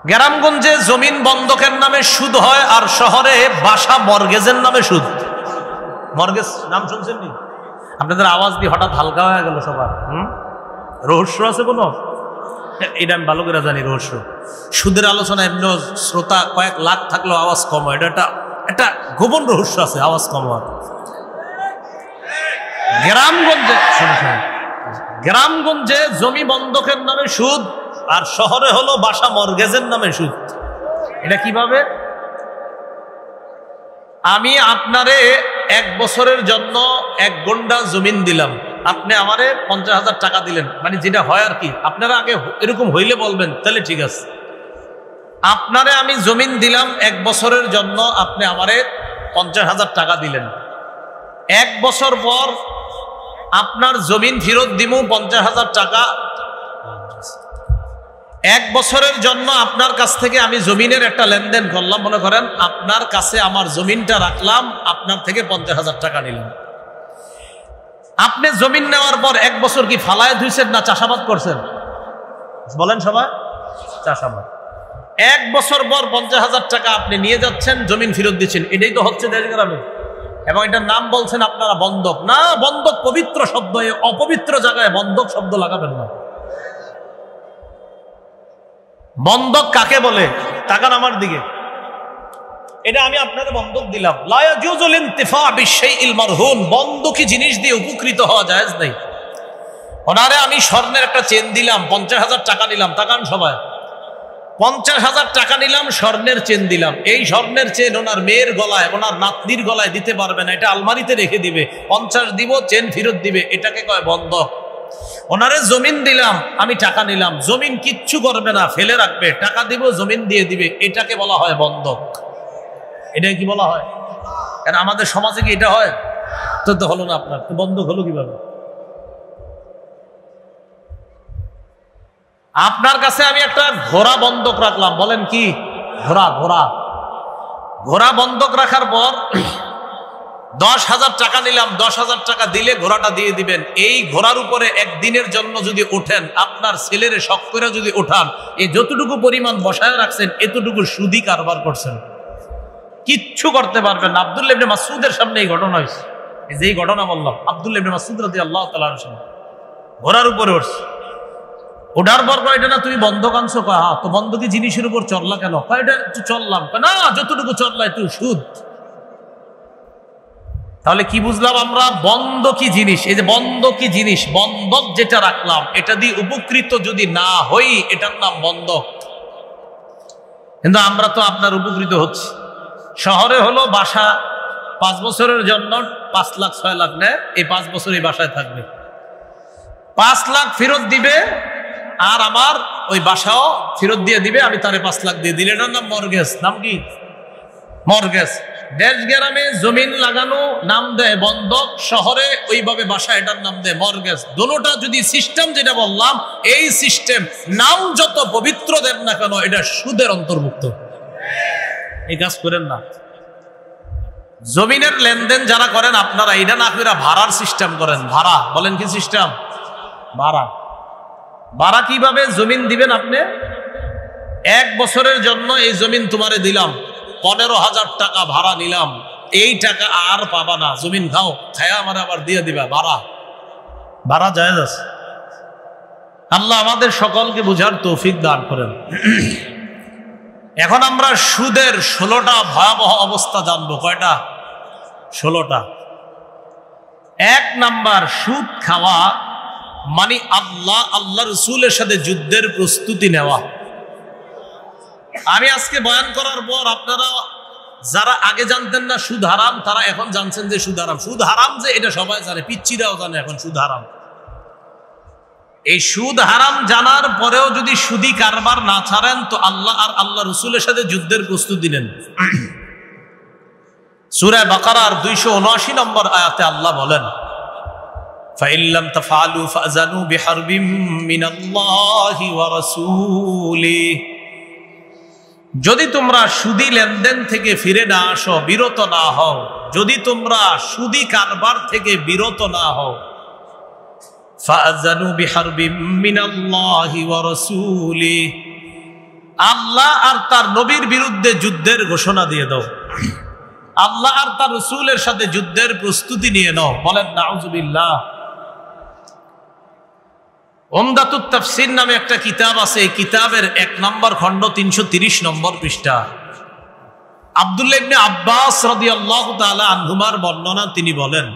গ্রামগঞ্জে জমিন বন্ধকের নামে সুদ হয়, আর শহরে বাসা মর্গেজের নামে সুদ। মর্গেজ নাম শুনছেন নি? আপনাদের আওয়াজ দিয়ে হঠাৎ হালকা হয়ে গেল সবার। রহস্য আছে কোনো? এটা আমি ভালো করে জানি রহস্য। সুদের আলোচনা এমনি শ্রোতা কয়েক লাখ থাকলেও আওয়াজ কম হয়, এটা একটা গোপন রহস্য আছে, আওয়াজ কম হয়। গ্রামগঞ্জে জমি বন্ধকের নামে সুদ, আর শহরে হলো বাসা মর্গেজের নামে সুদ। এটা কিভাবে? আমি আপনারে 1 বছরের জন্য 1 গন্ডা জমিন দিলাম, আপনি আমারে 50,000 টাকা দিলেন, মানে যেটা হয় আর কি। আপনারা আগে এরকম হইলে বলবেন, তাহলে ঠিক আছে। আপনারে আমি জমিন দিলাম 1 বছরের জন্য, আপনি আমারে 50,000 টাকা দিলেন। 1 বছর পর আপনার জমিন ফেরত দিব 50,000 টাকা। 1 বছরের জন্য আপনার কাছ থেকে আমি জমিনের একটা লেনদেন করলাম, মনে করেন আপনার কাছে আমার জমিনটা রাখলাম, আপনার থেকে 50,000 টাকা নিলাম। আপনি জমিন নেওয়ার পর 1 বছর কি ফালায় ধুইছেন না চাষাবাদ করছেন? বলেন সবাই, চাষাবাদ। 1 বছর পর 50,000 টাকা আপনি নিয়ে যাচ্ছেন, জমিন ফেরত দিচ্ছেন। এটাই তো হচ্ছে দেশ গ্রামে। এবং এটার নাম বলছেন আপনারা বন্ধক। না, বন্ধক পবিত্র শব্দ, অপবিত্র জায়গায় বন্ধক শব্দ লাগাবেন না। বন্ধক কাকে বলে? তাকান আমার দিকে। এটা আমি আপনাকে বন্ধক দিলাম। লা ইয়াজুজুল ইনতিফা বিশাইইল মারহুন, বন্ধকি জিনিস দিয়ে উপকৃত হওয়া জায়েজ নাই। ওনারে আমি স্বর্ণের একটা চেন দিলাম, 50,000 টাকা নিলাম। তাকান সবাই, 50,000 টাকা নিলাম, স্বর্ণের চেন দিলাম। এই স্বর্ণের চেন ওনার মেয়ের গলায়, ওনার নাতনির গলায় দিতে পারবে না, এটা আলমারিতে রেখে দিবে। 50 দিব, চেন ফেরত দিবে, এটাকে কয় বন্ধক। ওনারে জমিন দিলাম, আমি টাকা নিলাম, জমিন কিচ্ছু করবে না, ফেলে রাখবে, টাকা দিব, জমিন দিয়ে দিবে, এটাকে বলা হয় বন্ধক। এটাই কি বলা হয়? কারণ আমাদের সমাজে কি এটা হয়? তো হলো না আপনার, তো বন্ধক হলো কিভাবে? আপনার কাছে আমি একটা ঘোড়া বন্ধক রাখলাম, বলেন কি? ঘোড়া বন্ধক রাখার পর 10,000 টাকা নিলাম, 10,000 টাকা দিলে ঘোড়াটা দিয়ে দিবেন। এই ঘোড়ার উপরে একদিনের জন্য যদি ওঠেন, আপনার ছেলের শখ করে যদি ওঠান, এই যতটুকু পরিমাণ বসায় রাখছেন, এতটুকু সুদি কারবার করছেন, কিচ্ছু করতে পারবেন না। আব্দুল্লাহ ইবনে মাসউদের সামনে এই ঘটনা হয়েছে। এই যে ঘটনা বললাম, আব্দুল্লাহ ইবনে মাসউদ রাদিয়াল্লাহু তাআলা আনহু ঘোড়ার উপরে উঠছে। ওঠার পর কয়, এটা না তুমি বন্ধক আনছো? কয় হ্যাঁ। তো বন্ধকি জিনিসের উপর চললা কেন? কয় এটা একটু চললাম। না, যতটুকু চললা একটু সুদ। তাহলে কি বুঝলাম আমরা? বন্ধকি জিনিস, এই যে বন্ধকি জিনিস, বন্ধক যেটা রাখলাম, এটা দিয়ে উপকৃত যদি না হই, এটার নাম বন্ধক। কিন্তু আমরা তো আপনার উপকৃত হচ্ছি। শহরে হলো বাসা 5 বছরের জন্য 5 লাখ 6 লাখ নেয়, এই 5 বছর এই বাসায় থাকবে, 5 লাখ ফেরত দিবে, আর আমার ওই বাসাও ফেরত দিয়ে দিবে, আমি তারে 5 লাখ দিয়ে দিলে, এটার নাম মর্গেজ। নাম কি? মর্গেজ। দেশ গ্রামে জমিন লাগানো নাম দেয় বন্ধক, শহরে ওইভাবে বাসা, এটার নাম দেয় মর্গেজ। দুটোটা যদি সিস্টেম যেটা বললাম, এই সিস্টেম নাম যত পবিত্র দেন না কেন, এটা সুদের অন্তর্ভুক্ত। এই কাজ করেন না। জমিনের লেনদেন যারা করেন আপনারা, এটা না করে ভাড়ার সিস্টেম করেন। ভাড়া, বলেন কি সিস্টেম? ভাড়া কিভাবে? জমিন দিবেন আপনি, 1 বছরের জন্য এই জমিন তোমারে দিলাম, 15,000 টাকা ভাড়া নিলাম, এই টাকা আর পাবা না, জমিন খাও, খায়া আমার আবার দিয়ে দিবা। ভাড়া জায়েজ আছে। আল্লাহ আমাদের সকলকে বুঝার তৌফিক দান করেন। এখন আমরা সুদের 16টা ভয়াবহ অবস্থা জানবো। কয়টা? 16টা। 1 নাম্বার, সুদ খাওয়া মানে আল্লাহ রসুলের সাথে যুদ্ধের প্রস্তুতি নেওয়া। আমি আজকে বয়ান করার পর আপনারা যারা আগে জানতেন না সুদ হারাম, তারা এখন জানছেন যে সুদ হারাম। সুদ হারাম যে এটা সবাই জানে, পিচ্চিরাও জানে এখন সুদ হারাম। এই সুদ হারাম জানার পরেও যদি সুদি কারবার না ছাড়েন, তো আল্লাহ আর আল্লাহ রসুলের সাথে যুদ্ধের প্রস্তুতি নেন। সূরা বাকারার 279 নম্বর আয়াতে আল্লাহ বলেন, فَإِن لَّمْ تَفْعَلُوا فَأْذَنُوا بِحَرْبٍ مِّنَ اللَّهِ وَرَسُولِهِ। যদি তোমরা সুদি লেনদেন থেকে ফিরে না আসো, বিরত না হও, যদি তোমরা সুদি কারবার থেকে বিরত না হও, فَأْذَنُوا بِحَرْبٍ مِّنَ اللَّهِ وَرَسُولِهِ, আল্লাহ আর তার নবীর বিরুদ্ধে যুদ্ধের ঘোষণা দিয়ে দাও, আল্লাহ আর তার রাসূলের সাথে যুদ্ধের প্রস্তুতি নিয়ে নাও। বলেন নাউযুবিল্লাহ। উমদাতুত তাফসীর নামে একটা কিতাব আছে, এই কিতাবের 1 নম্বর খণ্ড 330 নম্বর পৃষ্ঠা। আব্দুল্লাহ ইবনে আব্বাস রাদিয়াল্লাহু তাআলা আনহুমার বর্ণনা, তিনি বলেন,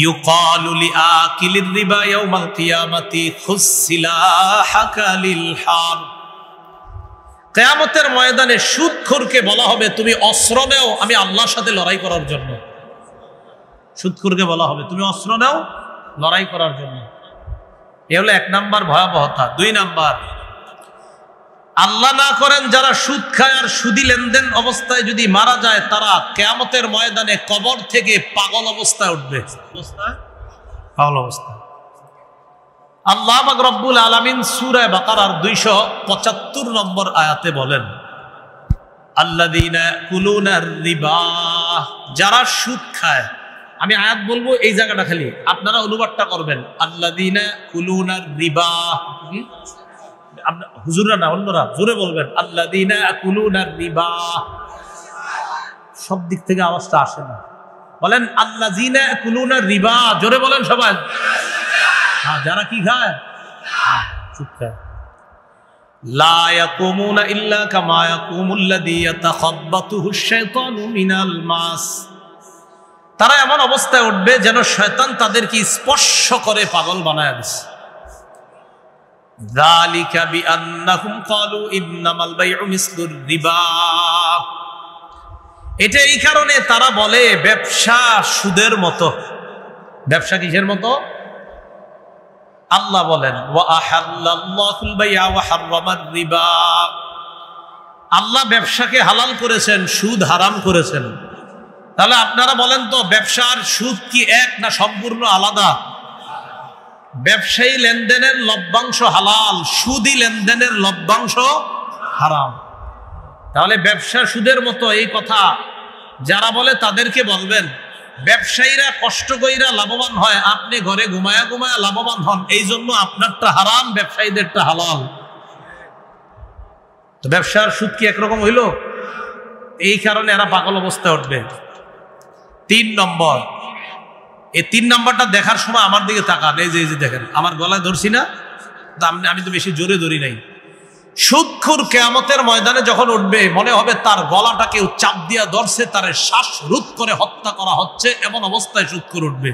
ইউকালু লিআকিলির রিবা ইয়াউমাল কিয়ামাতি খুসসিলাহাকা লিল হার। কিয়ামতের ময়দানে সুদখোরকে বলা হবে তুমি অস্ত্র নাও আমি আল্লাহর সাথে লড়াই করার জন্য। সুদখোরকে বলা হবে তুমি অস্ত্র নাও লড়াই করার জন্য। এ হলো 1 নাম্বার ভয়াবহতা। 2 নাম্বার, আল্লাহ না করেন যারা সুদ খায় আর সুদি লেনদেন অবস্থায় যদি মারা যায়, তারা কিয়ামতের ময়দানে কবর থেকে পাগল অবস্থায় উঠবে। পাগল অবস্থা। আল্লাহ পাক রব্বুল আলামিন সূরা বাকারার 275 নম্বর আয়াতে বলেন, আল্লাযীনা ইয়াকুলুনার রিবা, যারা সুদ খায়। আমি আয়াত বলবো, এই জায়গাটা খালি আপনারা অনুবাদটা করবেন। আল্লাযীনা ইয়াকুলুনার রিবা, হুজুররা না অন্যরা জোরে বলবেন, আল্লাযীনা ইয়াকুলুনার রিবা। সব দিক থেকে আওয়াজটা আসে না, বলেন আল্লাযীনা ইয়াকুলুনার রিবা, জোরে বলেন সবাই। হ্যাঁ, যারা কি খায়? সুদ খায়। লা ইয়াকুমুনা ইল্লা কামা ইয়াকুমুল্লাযী ইয়াতাখাব্বাতুহুশ শাইতানু মিনাল মাস। তারা এমন অবস্থায় উঠবে যেন শয়তান তাদেরকে স্পর্শ করে পাগল বানায় দিচ্ছে। যালিকা বিআন্নাহুম ক্বালু ইন্নামাল বাইউ মিসলুর রিবা। এটা এই কারণে তারা বলে ব্যবসা সুদের মতো। ব্যবসা কিসের মতো? আল্লাহ বলেন, ওয়া আহাল্লাল্লাহুল বাই'a ওয়া হাররামার রিবা। আল্লাহ ব্যবসাকে হালাল করেছেন, সুদ হারাম করেছেন। তাহলে আপনারা বলেন তো, ব্যবসার সুদ কি এক না সম্পূর্ণ আলাদা? ব্যবসায়ী লেনদেনের লভ্যাংশ হালাল, সুদি লেনদেনের লভ্যাংশ হারাম। তাহলে ব্যবসা সুদের মতো এই কথা যারা বলে তাদেরকে বলবেন, ব্যবসায়ীরা কষ্ট কইরা লাভবান হয়, আপনি ঘরে ঘুমায়া ঘুমায়া লাভবান হন, এই জন্য আপনারটা হারাম, ব্যবসায়ীদেরটা হালাল। তো ব্যবসার সুদ কি একরকম হইল? এই কারণে এরা পাগল অবস্থায় উঠবে। 3 নম্বর, এই 3 নম্বরটা দেখার সময় আমার দিকে তাকান। এই যে দেখেন, আমার গলায় ধরছি না, আমি তো বেশি জোরে ধরি নাই। সুদখোর কিয়ামতের ময়দানে যখন উঠবে, মনে হবে তার গলাটা কেউ চাপ দিয়া ধরছে, তার শ্বাস রোধ করে হত্যা করা হচ্ছে, এমন অবস্থায় সুদখোর উঠবে।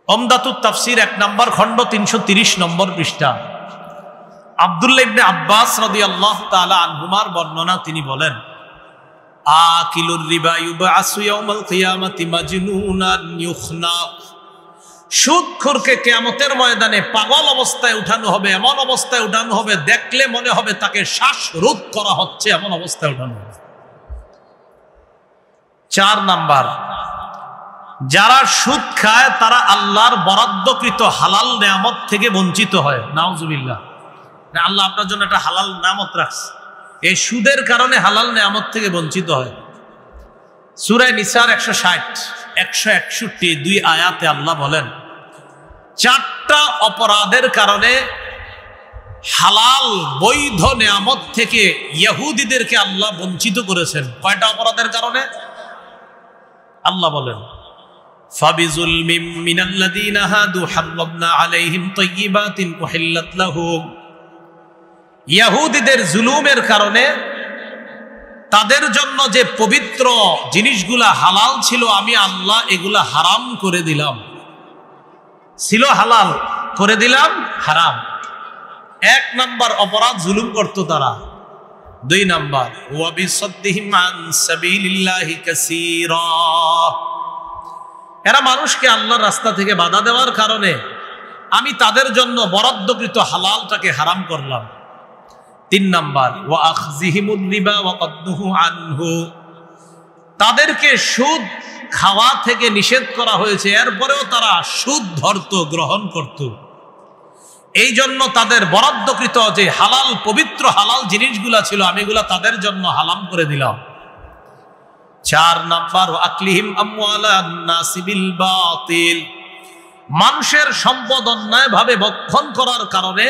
উমদাতুত তাফসীর 1 নম্বর খণ্ড 330 নম্বর পৃষ্ঠা। আব্দুল্লাহ ইবনে আব্বাস রাদিয়াল্লাহু তাআলা আনহুমার বর্ণনা, তিনি বলেন, আকিলুর রিবা ইউবআসু ইয়াউমাল কিয়ামাতি মাজনুনান ইউখনাক। সুদখোরকে কিয়ামতের ময়দানে পাগল অবস্থায় উঠানো হবে, এমন অবস্থায় উঠানো হবে দেখলে মনে হবে তাকে শ্বাসরোধ করা হচ্ছে, এমন অবস্থায় উঠানো হবে। 4 নাম্বার, যারা সুদ খায় তারা আল্লাহর বরাদ্দকৃত হালাল নেয়ামত থেকে বঞ্চিত হয়। নাউজুবিল্লাহ। আল্লাহ আপনার জন্য একটা হালাল নেয়ামত রাখছে, এই সুদের কারণে হালাল নেয়ামত থেকে বঞ্চিত হয়। সূরা নিসার 160, 161 2 আয়াতে আল্লাহ বলেন, 4টা অপরাধের কারণে হালাল বৈধ নেয়ামত থেকে ইহুদিদেরকে আল্লাহ বঞ্চিত করেছেন। কয়টা অপরাধের কারণে? আল্লাহ বলেন, ফাবিজুলমিম মিনাল্লাযীনা হাদু হারামনা আলাইহিম তাইয়্যিবাতিন উহিল্লাত লাহুম। ইহুদিদের জুলুমের কারণে তাদের জন্য যে পবিত্র জিনিসগুলা হালাল ছিল, আমি আল্লাহ এগুলা হারাম করে দিলাম। ছিল হালাল, করে দিলাম হারাম। 1 নাম্বার অপরাধ, জুলুম করত তারা। 2 নাম্বার, ওয়া বিসাদ্দিহিম আন সাবিলিল্লাহি কাসীরা। এরা মানুষকে আল্লাহর রাস্তা থেকে বাধা দেওয়ার কারণে আমি তাদের জন্য বরাদ্দকৃত হালালটাকে হারাম করলাম। 3 নাম্বার, ওয়া আখযিহিমুর রিবা ওয়া কদ্দুহু আনহু। তাদেরকে সুদ খাওয়া থেকে নিষেধ করা হয়েছে, এরপরেও তারা সুদ ধরত, গ্রহণ করত। এই জন্য তাদের বরাদ্দকৃত যে হালাল পবিত্র হালাল জিনিসগুলা ছিল, আমি এগুলা তাদের জন্য হারাম করে দিলাম। 4 নাম্বার, ওয়া আকলিহিম আমওয়ালান নাসি বিল বাতিল। মানুষের সম্পদ অন্যায়ভাবে ভক্ষণ করার কারণে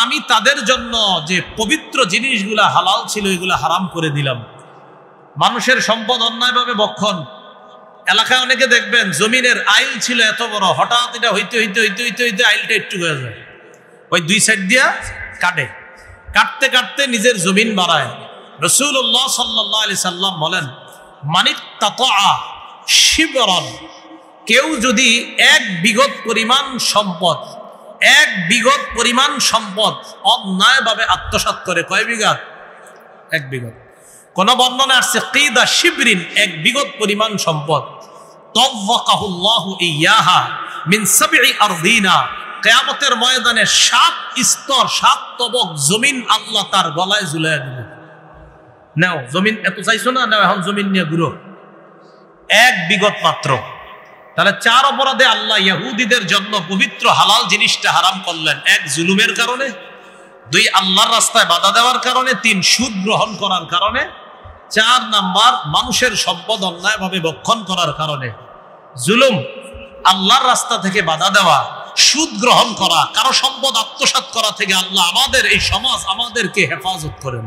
আমি তাদের জন্য যে পবিত্র জিনিসগুলা হালাল ছিল এগুলা হারাম করে দিলাম। মানুষের সম্পদ অন্যায়ভাবে বক্ষণ। এলাকায় অনেকে দেখবেন জমিনের আইল ছিল এত বড়, হঠাৎ এটা হইতে হইতে হইতে হইতে হইতে আইলটা একটু হয়ে যায়, ওই দুই সাইড দিয়া কাটে, কাটতে কাটতে নিজের জমিন বাড়ায়। রাসূলুল্লাহ সাল্লাল্লাহু আলাইহি সাল্লাম বলেন, মানিত্তাতা শিবরান, কেউ যদি এক বিঘত পরিমাণ সম্পদ, এক বিঘত পরিমাণ সম্পদ অন্যায়ভাবে আত্মসাৎ করে, কয় বিঘত? এক বিঘত। কোন বর্ণনা আসছে কিদা শিবরিন, এক বিঘত পরিমাণ সম্পদ। তাওয়াকাহুল্লাহু ইয়াহা মিন সাবঈ আরদিনা, কিয়ামতের ময়দানে 7 স্তর 7 তবক জমিন আল্লাহ তার গলায় ঝুলাইয়া দিবে। নাও জমিন এত চাইছো না, নাও এখন জমিন নিয়ে ঘুরো। এক বিঘত মাত্র। তাহলে 4 অপরাধে আল্লাহ ইহুদিদের জন্য পবিত্র হালাল জিনিসটা হারাম করলেন। 1 জুলুমের কারণে, 2 আল্লাহর রাস্তায় বাধা দেওয়ার কারণে, 3 সুদ গ্রহণ করার কারণে, 4 নাম্বার মানুষের সম্পদ অন্যায়ভাবে ভক্ষণ করার কারণে। জুলুম, আল্লাহর রাস্তা থেকে বাধা দেওয়া, সুদ গ্রহণ করা, কারো সম্পদ আত্মসাৎ করা থেকে আল্লাহ আমাদের এই সমাজ আমাদেরকে হেফাজত করেন।